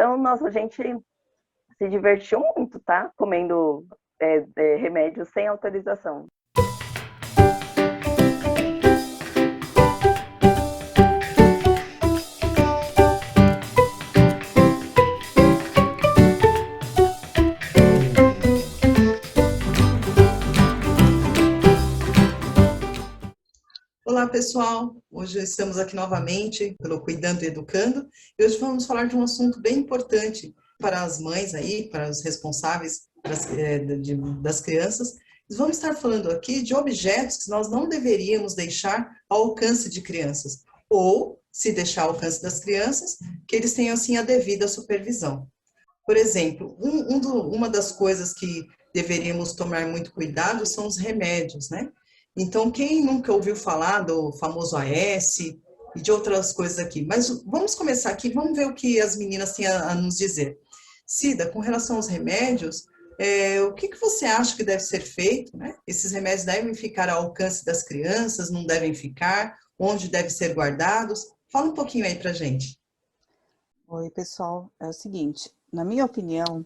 Então, nossa, a gente se divertiu muito, tá? Comendo remédio sem autorização. Olá, pessoal! Hoje estamos aqui novamente pelo Cuidando e Educando e hoje vamos falar de um assunto bem importante para as mães aí, para os responsáveis das crianças. Vamos estar falando aqui de objetos que nós não deveríamos deixar ao alcance de crianças ou, se deixar ao alcance das crianças, que eles tenham assim a devida supervisão. Por exemplo, uma das coisas que deveríamos tomar muito cuidado são os remédios, né? Então, quem nunca ouviu falar do famoso AS e de outras coisas aqui? Mas vamos começar aqui, vamos ver o que as meninas têm a nos dizer. Cida, com relação aos remédios, o que você acha que deve ser feito, né? Esses remédios devem ficar ao alcance das crianças, não devem ficar? Onde devem ser guardados? Fala um pouquinho aí pra gente. Oi, pessoal. É o seguinte, na minha opinião,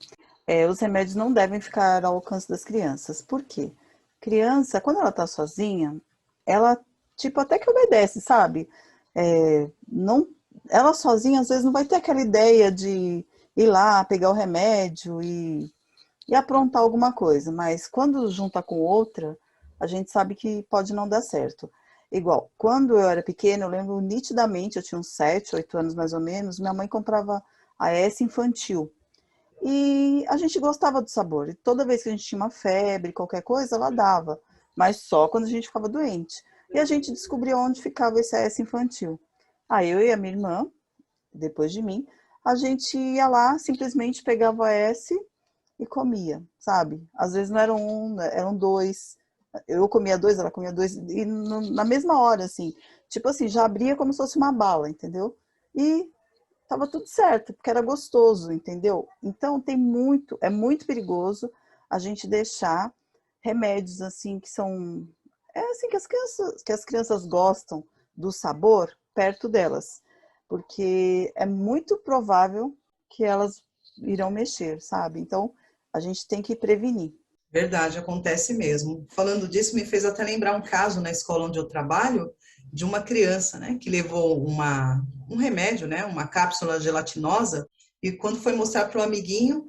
os remédios não devem ficar ao alcance das crianças. Por quê? Criança, quando ela tá sozinha, ela, tipo, até que obedece, sabe? Não, ela sozinha, às vezes, não vai ter aquela ideia de ir lá, pegar o remédio e aprontar alguma coisa. Mas quando junta com outra, a gente sabe que pode não dar certo. Igual, quando eu era pequena, eu lembro nitidamente, eu tinha uns 7, 8 anos mais ou menos, minha mãe comprava a S infantil. E a gente gostava do sabor. E toda vez que a gente tinha uma febre, qualquer coisa, ela dava. Mas só quando a gente ficava doente. E a gente descobriu onde ficava esse AS infantil. Aí eu e a minha irmã, depois de mim, a gente ia lá, simplesmente pegava a S e comia, sabe? Às vezes não eram um, eram dois. Eu comia dois, ela comia dois, e na mesma hora, assim. Tipo assim, já abria como se fosse uma bala, entendeu? E tava tudo certo, porque era gostoso, entendeu? Então é muito perigoso a gente deixar remédios assim que são assim que as crianças gostam do sabor perto delas, porque é muito provável que elas irão mexer, sabe? Então a gente tem que prevenir. Verdade, acontece mesmo. Falando disso, me fez até lembrar um caso na escola onde eu trabalho, de uma criança, né, que levou um remédio, né, uma cápsula gelatinosa, e quando foi mostrar para o amiguinho,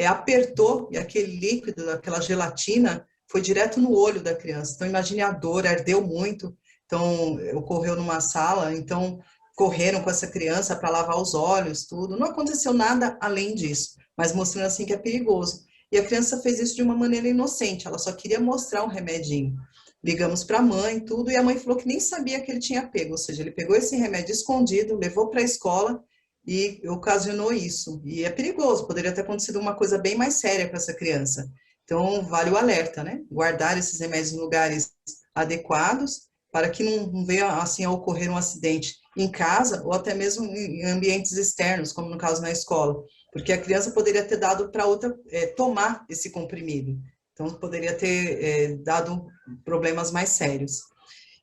apertou, e aquele líquido, aquela gelatina, foi direto no olho da criança. Então, imagine a dor, ardeu muito. Então, ocorreu numa sala, então, correram com essa criança para lavar os olhos, tudo. Não aconteceu nada além disso, mas mostrando assim que é perigoso. E a criança fez isso de uma maneira inocente, ela só queria mostrar um remedinho. Ligamos para a mãe, tudo, e a mãe falou que nem sabia que ele tinha pego, ou seja, ele pegou esse remédio escondido, levou para a escola e ocasionou isso. E é perigoso, poderia ter acontecido uma coisa bem mais séria com essa criança. Então, vale o alerta, né? Guardar esses remédios em lugares adequados para que não venha assim a ocorrer um acidente em casa ou até mesmo em ambientes externos, como no caso na escola, porque a criança poderia ter dado para outra tomar esse comprimido. Então, poderia ter dado problemas mais sérios.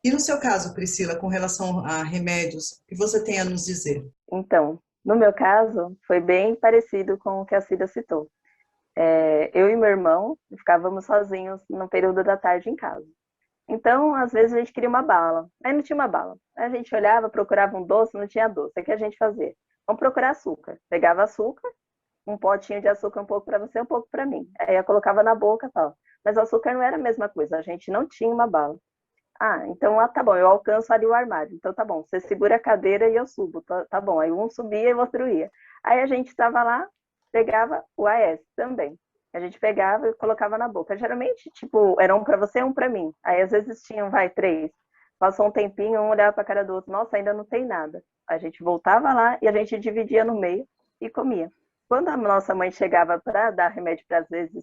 E no seu caso, Priscila, com relação a remédios, o que você tem a nos dizer? Então, no meu caso, foi bem parecido com o que a Cida citou. Eu e meu irmão ficávamos sozinhos no período da tarde em casa. Então, às vezes a gente queria uma bala, aí não tinha uma bala. Aí a gente olhava, procurava um doce, não tinha doce. O que a gente fazia? Vamos procurar açúcar. Pegava açúcar, um potinho de açúcar, um pouco para você, um pouco para mim. Aí eu colocava na boca e tal. Mas o açúcar não era a mesma coisa, a gente não tinha uma bala. Ah, então tá bom, eu alcanço ali o armário. Então tá bom, você segura a cadeira e eu subo. Tá bom, aí um subia e o outro ia. Aí a gente estava lá, pegava o AS também. A gente pegava e colocava na boca. Geralmente, tipo, era um para você e um para mim. Aí às vezes tinham, vai, três. Passou um tempinho, um olhava para a cara do outro. Nossa, ainda não tem nada. A gente voltava lá e a gente dividia no meio e comia. Quando a nossa mãe chegava para dar remédio para, às vezes,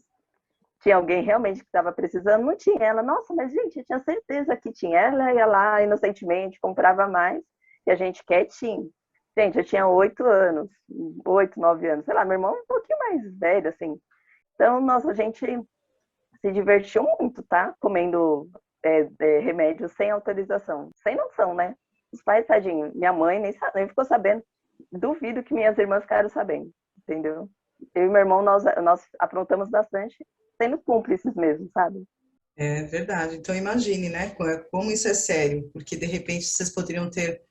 tinha alguém realmente que estava precisando, não tinha. Ela, nossa, mas gente, eu tinha certeza que tinha. Ela ia lá inocentemente, comprava mais, e a gente quietinho. Gente, eu tinha 8 anos, 8, 9 anos, sei lá, meu irmão um pouquinho mais velho, assim. Então, nossa, a gente se divertiu muito, tá? Comendo remédio sem autorização, sem noção, né? Os pais, tadinho, minha mãe nem ficou sabendo. Duvido que minhas irmãs ficaram sabendo. entendeu? Eu e meu irmão, nós aprontamos bastante, sendo cúmplices mesmo, sabe? É verdade. Então imagine, né, como isso é sério, porque de repente vocês poderiam ter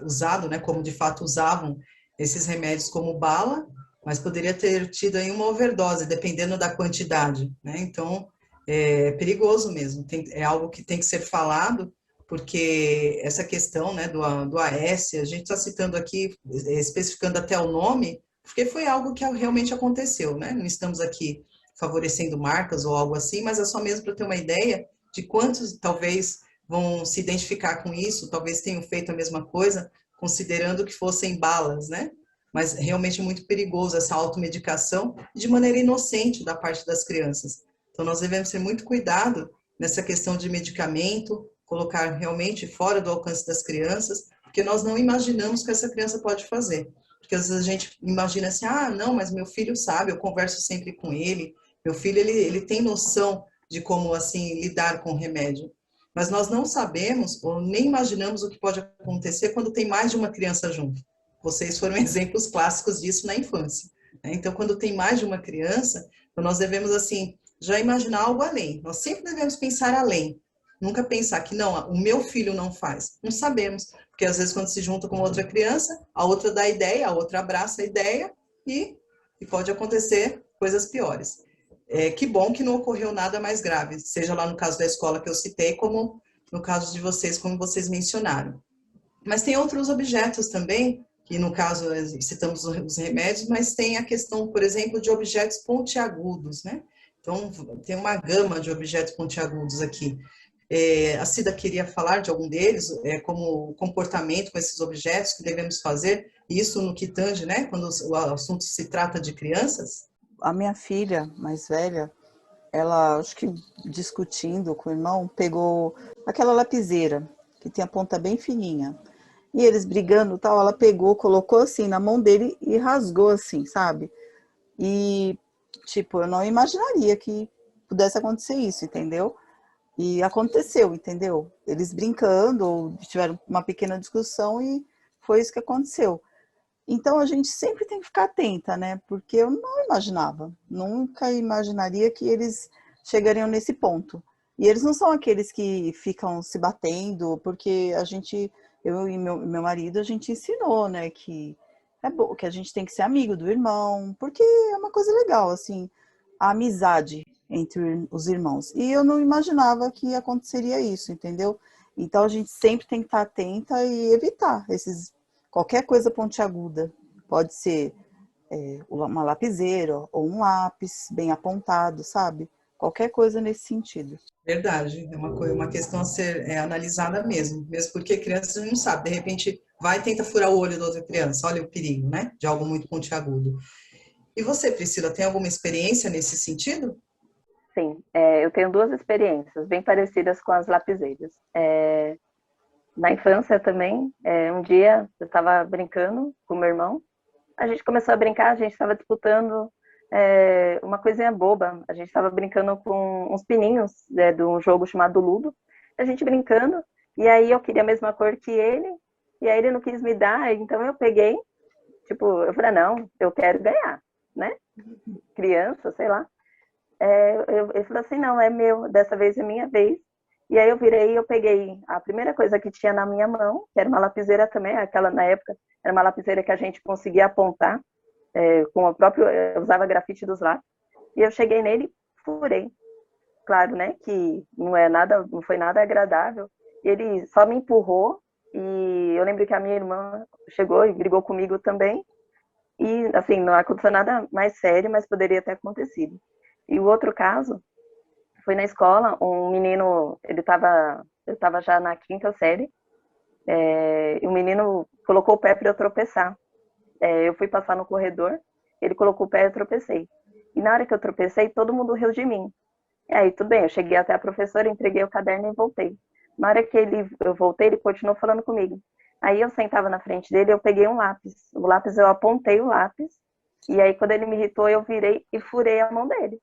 usado, né, como de fato usavam esses remédios como bala, mas poderia ter tido aí uma overdose, dependendo da quantidade, né? Então é perigoso mesmo. É algo que tem que ser falado, porque essa questão, né, do AS, a gente está citando aqui, especificando até o nome, porque foi algo que realmente aconteceu, né? Não estamos aqui favorecendo marcas ou algo assim, mas é só mesmo para ter uma ideia de quantos talvez vão se identificar com isso, talvez tenham feito a mesma coisa, considerando que fossem balas, né? Mas realmente é muito perigoso essa automedicação de maneira inocente da parte das crianças. Então nós devemos ter muito cuidado nessa questão de medicamento, colocar realmente fora do alcance das crianças, porque nós não imaginamos o que essa criança pode fazer. Porque às vezes a gente imagina assim, ah, não, mas meu filho sabe, eu converso sempre com ele, meu filho, ele tem noção de como, assim, lidar com o remédio. Mas nós não sabemos ou nem imaginamos o que pode acontecer quando tem mais de uma criança junto. Vocês foram exemplos clássicos disso na infância, né? Então, quando tem mais de uma criança, nós devemos, assim, já imaginar algo além. Nós sempre devemos pensar além. Nunca pensar que, não, o meu filho não faz. Não sabemos. Porque, às vezes, quando se junta com outra criança, a outra dá a ideia, a outra abraça a ideia e pode acontecer coisas piores. Que bom que não ocorreu nada mais grave, seja lá no caso da escola que eu citei, como no caso de vocês, como vocês mencionaram. Mas tem outros objetos também, que no caso citamos os remédios, mas tem a questão, por exemplo, de objetos pontiagudos, né? Então, tem uma gama de objetos pontiagudos aqui. A Cida queria falar de algum deles, como comportamento com esses objetos que devemos fazer, isso no que tange, né? Quando o assunto se trata de crianças. A minha filha mais velha, ela, acho que discutindo com o irmão, pegou aquela lapiseira, que tem a ponta bem fininha. E eles brigando, tal, ela pegou, colocou assim na mão dele e rasgou assim, sabe? E, tipo, eu não imaginaria que pudesse acontecer isso, entendeu? E aconteceu, entendeu? Eles brincando, tiveram uma pequena discussão e foi isso que aconteceu. Então a gente sempre tem que ficar atenta, né? Porque eu não imaginava, nunca imaginaria que eles chegariam nesse ponto. E eles não são aqueles que ficam se batendo, porque a gente, eu e meu marido, a gente ensinou, né, que é bom, que a gente tem que ser amigo do irmão, porque é uma coisa legal, assim, a amizade entre os irmãos. E eu não imaginava que aconteceria isso, entendeu? Então a gente sempre tem que estar atenta e evitar qualquer coisa pontiaguda. Pode ser uma lapiseira ou um lápis bem apontado, sabe? Qualquer coisa nesse sentido. Verdade, é uma questão a ser analisada mesmo, mesmo porque criança não sabe, de repente vai e tenta furar o olho da outra criança, olha o perigo, né, de algo muito pontiagudo. E você, Priscila, tem alguma experiência nesse sentido? Sim, eu tenho duas experiências bem parecidas com as lapiseiras. Na infância também, um dia eu estava brincando com meu irmão, a gente começou a brincar, a gente estava disputando uma coisinha boba, a gente estava brincando com uns pininhos de um jogo chamado Ludo, a gente brincando, e aí eu queria a mesma cor que ele, e aí ele não quis me dar, então eu peguei, tipo, eu falei, não, eu quero ganhar, né? Criança, sei lá. Ele falou assim, não, é meu, dessa vez é minha vez. E aí eu virei e eu peguei a primeira coisa que tinha na minha mão, que era uma lapiseira também, aquela na época, era uma lapiseira que a gente conseguia apontar, com o próprio, eu usava grafite dos lápis, e eu cheguei nele e furei. Claro, né, que não foi nada agradável. Ele só me empurrou, e eu lembro que a minha irmã chegou e brigou comigo também, e assim, não aconteceu nada mais sério, mas poderia ter acontecido. E o outro caso foi na escola, um menino, eu estava já na quinta série, e o menino colocou o pé para eu tropeçar. Eu fui passar no corredor, ele colocou o pé e eu tropecei. E na hora que eu tropecei, todo mundo riu de mim. E aí, tudo bem, eu cheguei até a professora, entreguei o caderno e voltei. Na hora que eu voltei, ele continuou falando comigo. Aí eu sentava na frente dele, eu peguei um lápis. O lápis, eu apontei o lápis, e aí quando ele me irritou, eu virei e furei a mão dele.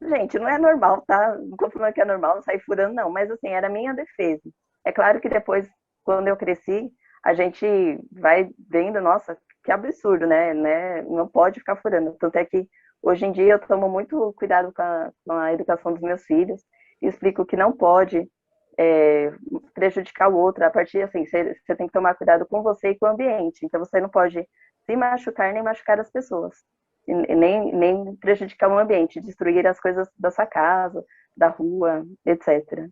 Gente, não é normal, tá? Não tô falando que é normal sair furando, não. Mas, assim, era a minha defesa. É claro que depois, quando eu cresci, a gente vai vendo, nossa, que absurdo, né? Não pode ficar furando. Tanto é que hoje em dia eu tomo muito cuidado com a educação dos meus filhos e explico que não pode prejudicar o outro. A partir assim, você tem que tomar cuidado com você e com o ambiente. Então você não pode se machucar nem machucar as pessoas. Nem prejudicar o ambiente, destruir as coisas da sua casa, da rua, etc.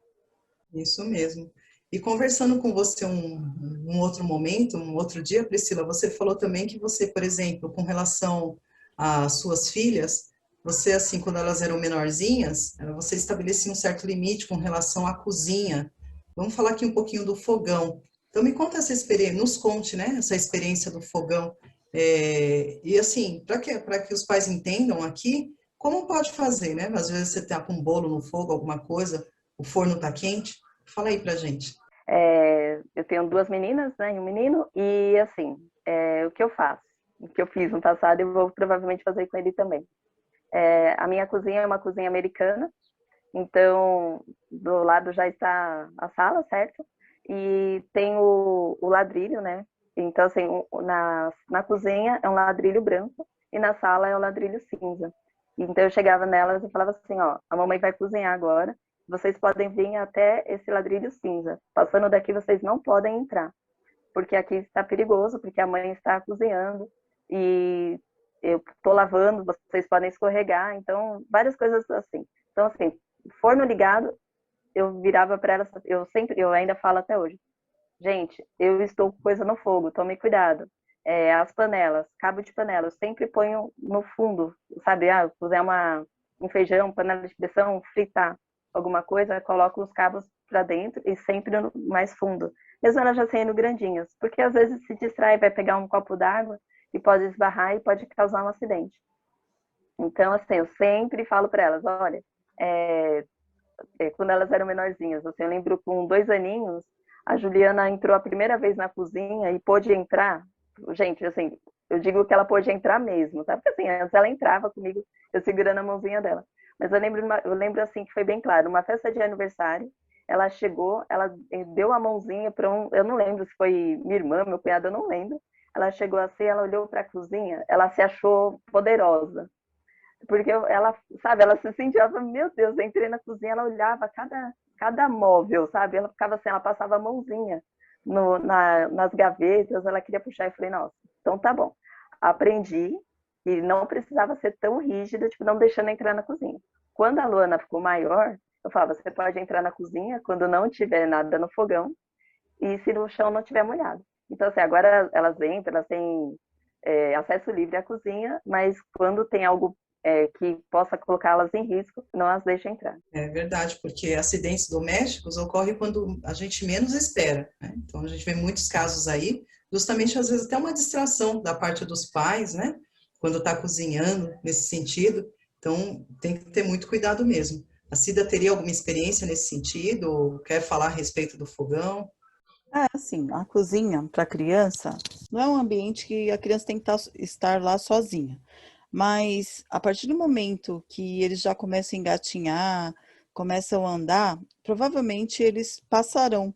Isso mesmo. E conversando com você um outro momento, um outro dia, Priscila, você falou também que você, por exemplo, com relação às suas filhas, você, assim, quando elas eram menorzinhas, você estabelecia um certo limite com relação à cozinha. Vamos falar aqui um pouquinho do fogão. Então, me conta essa experiência, nos conte, né, essa experiência do fogão. E, assim, para que os pais entendam aqui, como pode fazer, né? Às vezes você está com um bolo no fogo, alguma coisa, o forno está quente. Fala aí pra gente. Eu tenho 2 meninas, né, e um menino, e assim, o que eu faço? O que eu fiz no passado, eu vou provavelmente fazer com ele também. A minha cozinha é uma cozinha americana, então do lado já está a sala, certo? E tem o ladrilho, né? Então, assim, na cozinha é um ladrilho branco e na sala é um ladrilho cinza. Então eu chegava nelas e falava assim, ó, a mamãe vai cozinhar agora, vocês podem vir até esse ladrilho cinza. Passando daqui, vocês não podem entrar, porque aqui está perigoso, porque a mãe está cozinhando e eu estou lavando, vocês podem escorregar, então, várias coisas assim. Então, assim, forno ligado, eu virava para elas, eu ainda falo até hoje, gente, eu estou com coisa no fogo, tome cuidado. As panelas, cabo de panela, eu sempre ponho no fundo, sabe? Cozinhar um feijão, panela de pressão, fritar alguma coisa, coloco os cabos para dentro e sempre no mais fundo. Mesmo elas já sendo grandinhas, porque às vezes se distrai, vai pegar um copo d'água e pode esbarrar e pode causar um acidente. Então, assim, eu sempre falo para elas, olha, quando elas eram menorzinhas, assim, eu lembro com 2 aninhos, a Juliana entrou a primeira vez na cozinha e pôde entrar. Gente, assim, eu digo que ela pôde entrar mesmo, tá? Porque assim, antes ela entrava comigo, eu segurando a mãozinha dela. Mas eu lembro assim que foi bem claro, uma festa de aniversário, ela chegou, ela deu a mãozinha para eu não lembro se foi minha irmã, meu cunhado, eu não lembro. Ela chegou assim, ela olhou para a cozinha, ela se achou poderosa. Porque ela, sabe, ela se sentia, meu Deus, eu entrei na cozinha, ela olhava cada móvel, sabe? Ela ficava assim, ela passava a mãozinha nas gavetas, ela queria puxar, e falei, nossa, então tá bom. Aprendi e não precisava ser tão rígida, tipo, não deixando entrar na cozinha. Quando a Luana ficou maior, eu falava, você pode entrar na cozinha quando não tiver nada no fogão e se no chão não tiver molhado. Então, assim, agora elas entram, elas têm acesso livre à cozinha, mas quando tem algo que possa colocá-las em risco, não as deixa entrar. É verdade, porque acidentes domésticos ocorrem quando a gente menos espera, né? Então, a gente vê muitos casos aí, justamente às vezes até uma distração da parte dos pais, né? Quando está cozinhando, nesse sentido. Então, tem que ter muito cuidado mesmo. A Cida teria alguma experiência nesse sentido? Quer falar a respeito do fogão? Assim, a cozinha para criança não é um ambiente que a criança tem que estar lá sozinha. Mas a partir do momento que eles já começam a engatinhar, começam a andar, provavelmente eles passarão,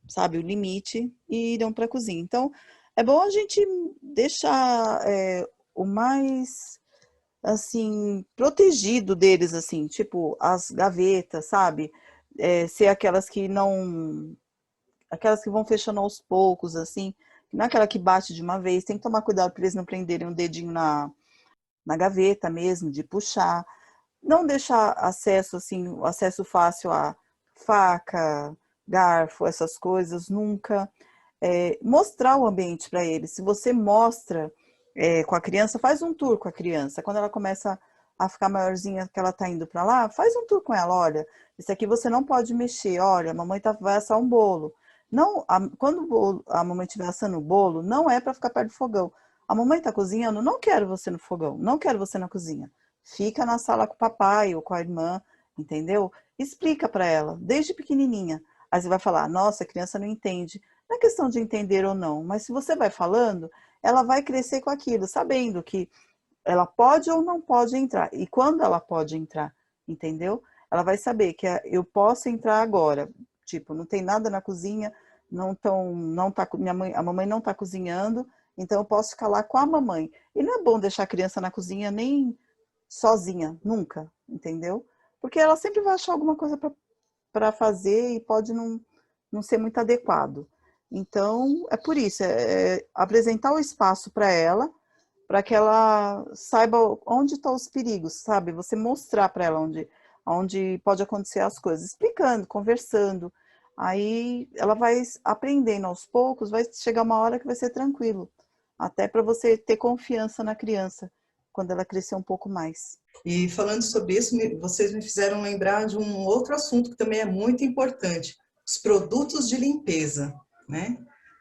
sabe, o limite e irão para a cozinha. Então, é bom a gente deixar o mais, assim, protegido deles, assim, tipo as gavetas, sabe? Ser aquelas que vão fechando aos poucos, assim, não é aquela que bate de uma vez. Tem que tomar cuidado para eles não prenderem o dedinho na gaveta mesmo, de puxar. Não deixar acesso, assim, o acesso fácil a faca, garfo, essas coisas, nunca. Mostrar o ambiente para eles. Se você mostra com a criança, faz um tour com a criança. Quando ela começa a ficar maiorzinha, que ela está indo para lá, faz um tour com ela. Olha, esse aqui você não pode mexer. Olha, a mamãe vai assar um bolo. Não, quando a mamãe estiver assando o bolo, não é para ficar perto do fogão. A mamãe está cozinhando, não quero você no fogão, não quero você na cozinha. Fica na sala com o papai ou com a irmã, entendeu? Explica para ela, desde pequenininha. Aí você vai falar, nossa, a criança não entende. Não é questão de entender ou não, mas se você vai falando, ela vai crescer com aquilo, sabendo que ela pode ou não pode entrar. E quando ela pode entrar, entendeu? Ela vai saber que eu posso entrar agora. Tipo, não tem nada na cozinha, a mamãe não está cozinhando, Então eu posso ficar lá com a mamãe. E não é bom deixar a criança na cozinha nem sozinha, nunca, entendeu? Porque ela sempre vai achar alguma coisa para fazer e pode não ser muito adequado. Então, é por isso, apresentar o espaço para que ela saiba onde estão os perigos, sabe? Você mostrar para ela onde pode acontecer as coisas, explicando, conversando. Aí ela vai aprendendo aos poucos, vai chegar uma hora que vai ser tranquilo. Até para você ter confiança na criança, quando ela crescer um pouco mais. E falando sobre isso, vocês me fizeram lembrar de um outro assunto que também é muito importante, os produtos de limpeza, né?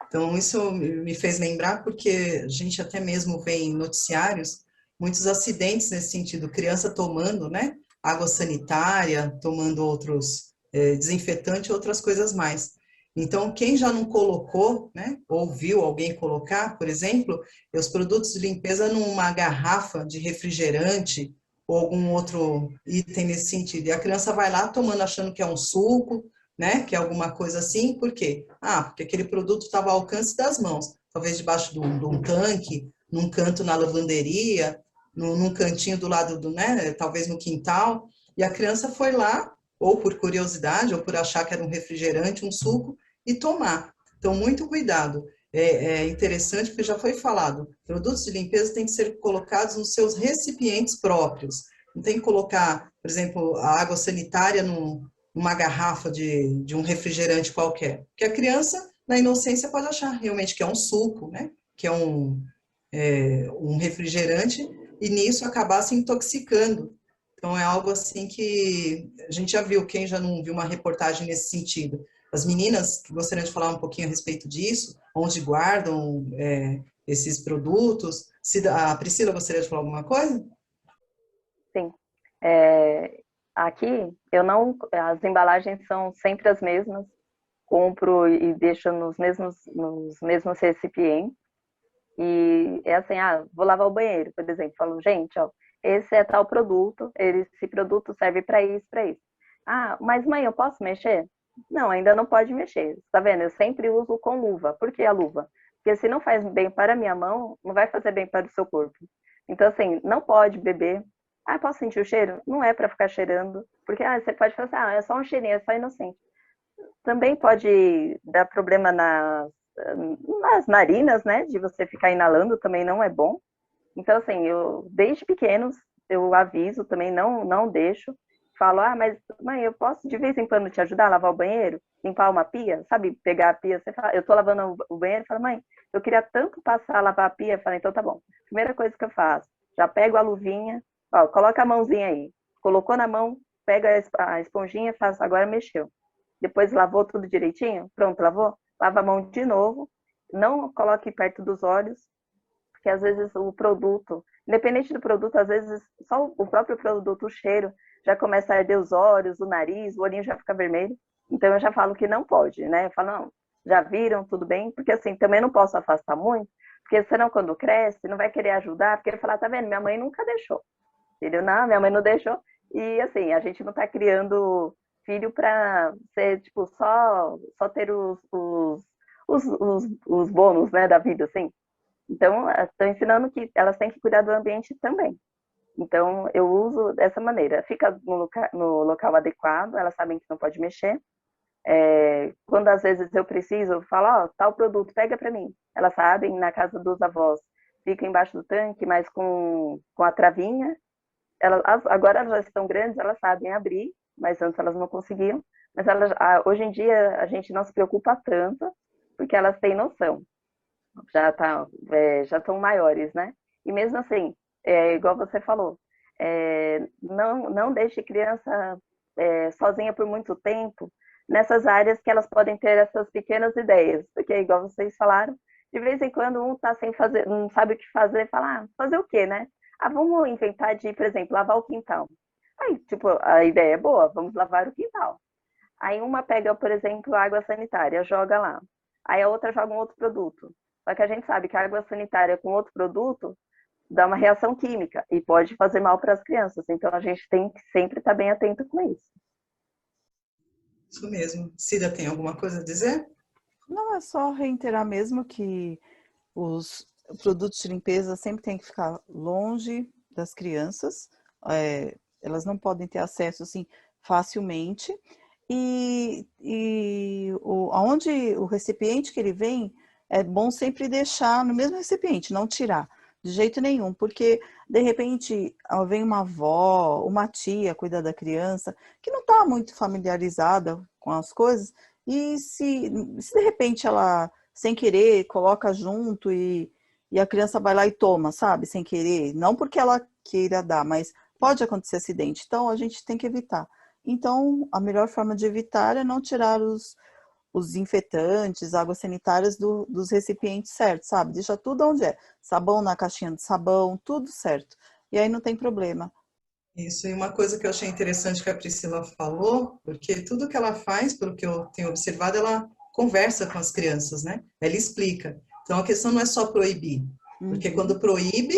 Então, isso me fez lembrar porque a gente até mesmo vê em noticiários muitos acidentes nesse sentido, criança tomando, né, água sanitária, tomando outros desinfetantes e outras coisas mais. Então, quem já não colocou, né, ou viu alguém colocar, por exemplo, os produtos de limpeza numa garrafa de refrigerante ou algum outro item nesse sentido. E a criança vai lá tomando, achando que é um suco, né? Que é alguma coisa assim. Por quê? Ah, porque aquele produto estava ao alcance das mãos. Talvez debaixo de um tanque, num canto na lavanderia, num cantinho do lado do, né? Talvez no quintal. E a criança foi lá, ou por curiosidade, ou por achar que era um refrigerante, um suco, e tomar. Então, muito cuidado. É interessante porque já foi falado, produtos de limpeza têm que ser colocados nos seus recipientes próprios. Não tem que colocar, por exemplo, a água sanitária numa garrafa de um refrigerante qualquer. Porque a criança, na inocência, pode achar realmente que é um suco, né? Que é um refrigerante, e nisso acabar se intoxicando. Então, é algo assim que a gente já viu, quem já não viu uma reportagem nesse sentido. As meninas que gostariam de falar um pouquinho a respeito disso, onde guardam esses produtos. A Priscila gostaria de falar alguma coisa? Sim. Aqui, eu não, as embalagens são sempre as mesmas, compro e deixo nos mesmos recipientes. E é assim, vou lavar o banheiro, por exemplo. Falo, gente, ó, esse é tal produto, esse produto serve para isso, para isso. Ah, mas mãe, eu posso mexer? Não, ainda não pode mexer. Tá vendo? Eu sempre uso com luva. Por que a luva? Porque se não faz bem para a minha mão, não vai fazer bem para o seu corpo. Então, assim, não pode beber. Ah, posso sentir o cheiro? Não é para ficar cheirando. Porque você pode falar assim, é só um cheirinho, é só inocente. Também pode dar problema nas narinas, né? De você ficar inalando, também não é bom. Então, assim, eu, desde pequenos, eu aviso também, não deixo. Falo, mas mãe, eu posso de vez em quando te ajudar a lavar o banheiro? Limpar uma pia? Sabe, pegar a pia, você fala, eu tô lavando o banheiro, fala, mãe, eu queria tanto passar a lavar a pia. Eu falo, então tá bom. Primeira coisa que eu faço, já pego a luvinha, ó, coloca a mãozinha aí. Colocou na mão, pega a esponjinha, faz, agora mexeu. Depois lavou tudo direitinho? Pronto, lavou? Lava a mão de novo. Não coloque perto dos olhos, porque às vezes o produto, independente do produto, às vezes só o próprio produto, o cheiro, já começa a arder os olhos, o nariz, o olhinho já fica vermelho. Então eu já falo que não pode, né? Eu falo, não, já viram, tudo bem? Porque assim, também não posso afastar muito, porque senão quando cresce, não vai querer ajudar, porque ele falar, tá vendo, minha mãe nunca deixou. Entendeu? Não, minha mãe não deixou. E assim, a gente não tá criando filho para ser, tipo, só ter os bônus, né, da vida, assim. Então, estou ensinando que elas têm que cuidar do ambiente também. Então, eu uso dessa maneira. Fica no local adequado, elas sabem que não pode mexer. Quando às vezes eu preciso, eu falo, tal produto, pega para mim. Elas sabem, na casa dos avós, fica embaixo do tanque, mas com a travinha. Agora elas já estão grandes, elas sabem abrir, mas antes elas não conseguiam. Mas hoje em dia a gente não se preocupa tanto, porque elas têm noção. Já estão maiores, né? E mesmo assim, igual você falou, não deixe criança sozinha por muito tempo nessas áreas que elas podem ter essas pequenas ideias, porque igual vocês falaram, de vez em quando um está sem fazer, não sabe o que fazer, fala, fazer o quê, né? Vamos inventar de, por exemplo, lavar o quintal. Aí, tipo, a ideia é boa, vamos lavar o quintal. Aí uma pega, por exemplo, água sanitária, joga lá. Aí a outra joga um outro produto. Só que a gente sabe que a água sanitária com outro produto dá uma reação química e pode fazer mal para as crianças. Então a gente tem que sempre estar bem atento com isso. Isso mesmo. Cida, tem alguma coisa a dizer? Não, é só reiterar mesmo que produtos de limpeza sempre tem que ficar longe das crianças, elas não podem ter acesso assim facilmente, aonde o recipiente que ele vem, é bom sempre deixar no mesmo recipiente, não tirar, de jeito nenhum, porque de repente vem uma avó, uma tia cuidar da criança, que não está muito familiarizada com as coisas, e se de repente ela, sem querer, coloca junto e a criança vai lá e toma, sabe? Sem querer. Não porque ela queira dar, mas pode acontecer acidente. Então, a gente tem que evitar. Então, a melhor forma de evitar é não tirar os infetantes, águas sanitárias dos recipientes certos, sabe? Deixa tudo onde é. Sabão na caixinha de sabão, tudo certo. E aí não tem problema. Isso, e uma coisa que eu achei interessante que a Priscila falou, porque tudo que ela faz, pelo que eu tenho observado, ela conversa com as crianças, né? Ela explica. Então, a questão não é só proibir, porque Uhum. quando proíbe,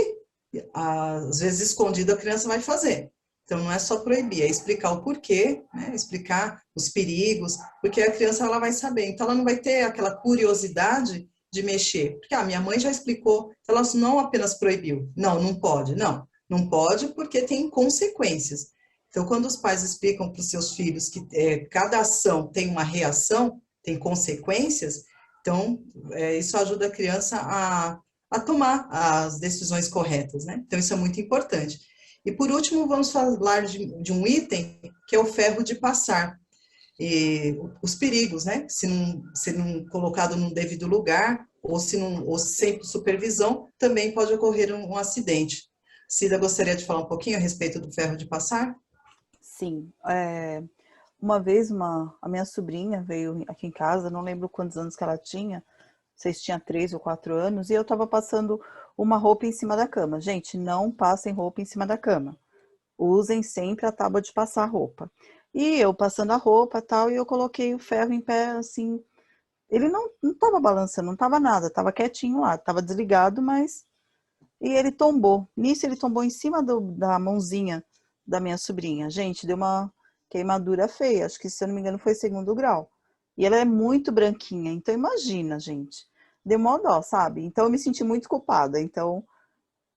às vezes escondido a criança vai fazer. Então, não é só proibir, é explicar o porquê, né? Explicar os perigos, porque a criança ela vai saber. Então, ela não vai ter aquela curiosidade de mexer. Porque, minha mãe já explicou, ela não apenas proibiu. Não, não pode, não. Não pode porque tem consequências. Então, quando os pais explicam para os seus filhos que cada ação tem uma reação, tem consequências, então isso ajuda a criança a tomar as decisões corretas, né? Então, isso é muito importante. E, por último, vamos falar de um item que é o ferro de passar. E os perigos, né? Se não colocado no devido lugar, ou sem supervisão, também pode ocorrer um acidente. Cida gostaria de falar um pouquinho a respeito do ferro de passar? Sim. Uma vez a minha sobrinha veio aqui em casa, não lembro quantos anos que ela tinha, não sei se tinha 3 ou 4 anos, e eu estava passando uma roupa em cima da cama. Gente, não passem roupa em cima da cama. Usem sempre a tábua de passar roupa. E eu passando a roupa e tal, e eu coloquei o ferro em pé, assim, ele não estava balançando, não estava nada, estava quietinho lá, estava desligado, mas... E ele tombou. Nisso ele tombou em cima da mãozinha da minha sobrinha. Gente, deu uma queimadura feia, acho que se eu não me engano foi 2º grau. E ela é muito branquinha, então imagina, gente. Deu mó dó, sabe? Então eu me senti muito culpada, então...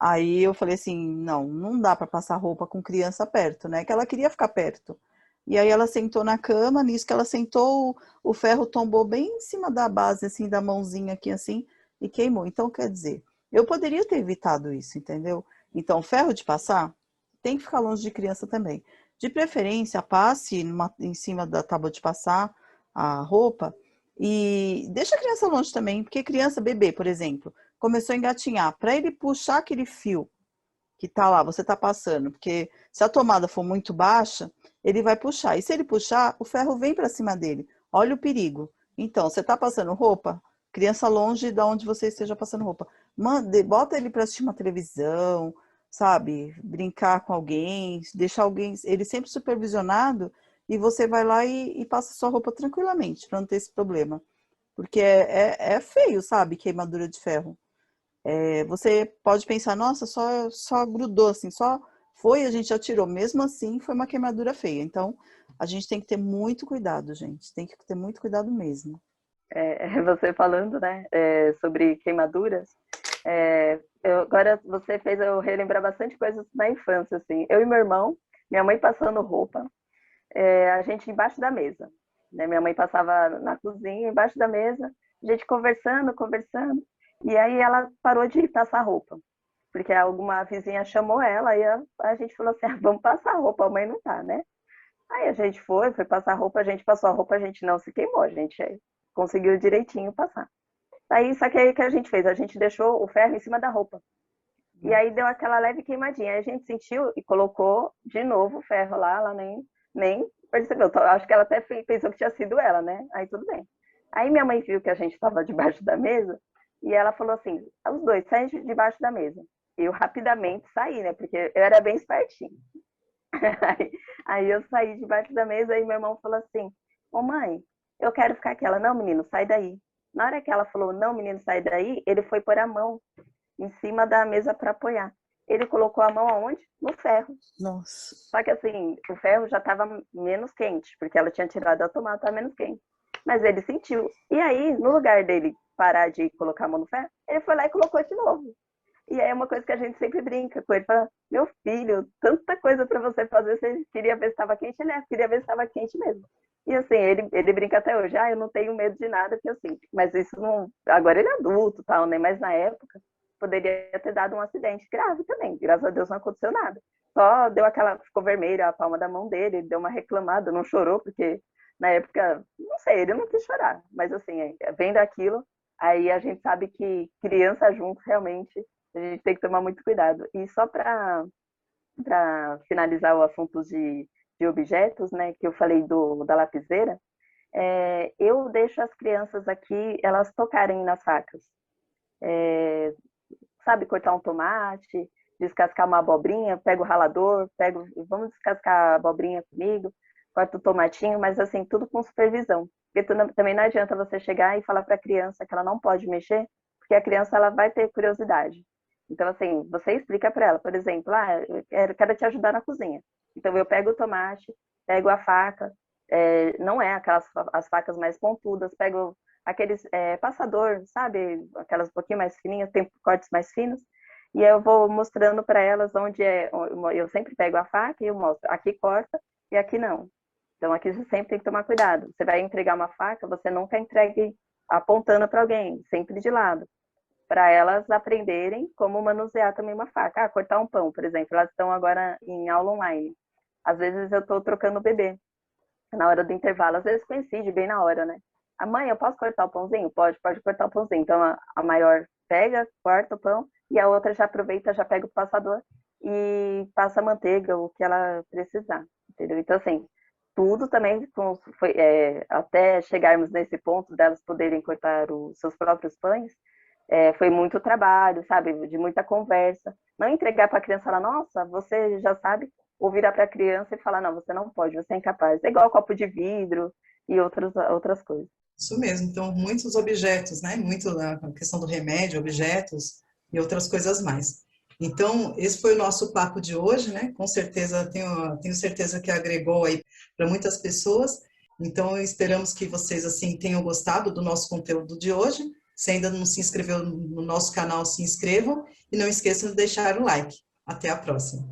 Aí eu falei assim, não dá para passar roupa com criança perto, né? Que ela queria ficar perto. E aí ela sentou na cama, nisso que ela sentou, o ferro tombou bem em cima da base, assim, da mãozinha aqui, assim, e queimou. Então, quer dizer, eu poderia ter evitado isso, entendeu? Então, ferro de passar, tem que ficar longe de criança também. De preferência, passe em cima da tábua de passar a roupa e deixa a criança longe também, porque criança, bebê, por exemplo, começou a engatinhar, para ele puxar aquele fio que tá lá, você tá passando, porque se a tomada for muito baixa, ele vai puxar. E se ele puxar, o ferro vem para cima dele. Olha o perigo. Então, você tá passando roupa, criança longe de onde você esteja passando roupa. Bota ele para assistir uma televisão, sabe? Brincar com alguém, deixar alguém, ele sempre supervisionado, e você vai lá e passa sua roupa tranquilamente, para não ter esse problema. Porque é feio, sabe? Queimadura de ferro. Você pode pensar, nossa, só grudou assim, só foi, a gente já tirou. Mesmo assim, foi uma queimadura feia. Então, a gente tem que ter muito cuidado, gente. Tem que ter muito cuidado mesmo. Você falando, né, sobre queimaduras, agora você fez eu relembrar bastante coisas da infância, assim. Eu e meu irmão, minha mãe passando roupa, a gente embaixo da mesa. Né? Minha mãe passava na cozinha, embaixo da mesa, a gente conversando, conversando. E aí ela parou de passar roupa, porque alguma vizinha chamou ela e a gente falou assim, vamos passar roupa, a mãe não tá, né? Aí a gente foi passar roupa, a gente passou a roupa, a gente não se queimou, a gente conseguiu direitinho passar. Aí, só que aí o que a gente fez? A gente deixou o ferro em cima da roupa. E aí deu aquela leve queimadinha. Aí a gente sentiu e colocou de novo o ferro lá, ela nem percebeu. Acho que ela até pensou que tinha sido ela, né? Aí tudo bem. Aí minha mãe viu que a gente estava debaixo da mesa e ela falou assim: os dois, saem debaixo da mesa. Eu rapidamente saí, né? Porque eu era bem espertinho. Aí eu saí debaixo da mesa e meu irmão falou assim: ô mãe, eu quero ficar aqui. Ela, não, menino, sai daí. Na hora que ela falou, não, menino, sai daí, ele foi pôr a mão em cima da mesa para apoiar. Ele colocou a mão aonde? No ferro. Nossa. Só que assim, o ferro já estava menos quente, porque ela tinha tirado a tomada, estava menos quente. Mas ele sentiu. E aí, no lugar dele parar de colocar a mão no ferro, ele foi lá e colocou de novo. E aí é uma coisa que a gente sempre brinca com ele, fala, meu filho, tanta coisa para você fazer, você queria ver se estava quente, ele queria ver se estava quente mesmo. E assim, ele brinca até hoje, eu não tenho medo de nada, porque assim, mas isso não, agora ele é adulto, tal, né, mas na época poderia ter dado um acidente grave também, graças a Deus não aconteceu nada. Só deu ficou vermelha a palma da mão dele, ele deu uma reclamada, não chorou, porque na época, não sei, ele não quis chorar, mas assim, vendo aquilo, aí a gente sabe que criança junto, realmente, a gente tem que tomar muito cuidado. E só para finalizar o assunto de objetos, né, que eu falei da lapiseira, eu deixo as crianças aqui, elas tocarem nas facas. Sabe, cortar um tomate, descascar uma abobrinha, pego o ralador, vamos descascar a abobrinha comigo, corta o tomatinho, mas assim, tudo com supervisão. Porque também não adianta você chegar e falar para a criança que ela não pode mexer, porque a criança ela vai ter curiosidade. Então, assim, você explica para ela, por exemplo, eu quero te ajudar na cozinha. Então, eu pego o tomate, pego a faca, não é as facas mais pontudas, pego aqueles passador, sabe? Aquelas um pouquinho mais fininhas, tem cortes mais finos, e eu vou mostrando para elas onde eu sempre pego a faca e eu mostro, aqui corta e aqui não. Então, aqui você sempre tem que tomar cuidado. Você vai entregar uma faca, você nunca entregue apontando para alguém, sempre de lado, para elas aprenderem como manusear também uma faca. Cortar um pão, por exemplo, elas estão agora em aula online. Às vezes eu estou trocando o bebê na hora do intervalo, às vezes coincide bem na hora, né? Mãe, eu posso cortar o pãozinho? Pode cortar o pãozinho. Então a maior pega, corta o pão, e a outra já aproveita, já pega o passador e passa a manteiga, o que ela precisar, entendeu? Então, assim, tudo também até chegarmos nesse ponto delas poderem cortar os seus próprios pães, foi muito trabalho, sabe? De muita conversa. Não entregar para a criança e falar, nossa, você já sabe, ou virar para a criança e falar, não, você não pode, você é incapaz. É igual copo de vidro e outras coisas. Isso mesmo, então muitos objetos, né? Muito a questão do remédio, objetos e outras coisas mais. Então, esse foi o nosso papo de hoje, né? Com certeza, tenho certeza que agregou aí para muitas pessoas. Então, esperamos que vocês, assim, tenham gostado do nosso conteúdo de hoje. Se ainda não se inscreveu no nosso canal, se inscrevam e não esqueçam de deixar o like. Até a próxima.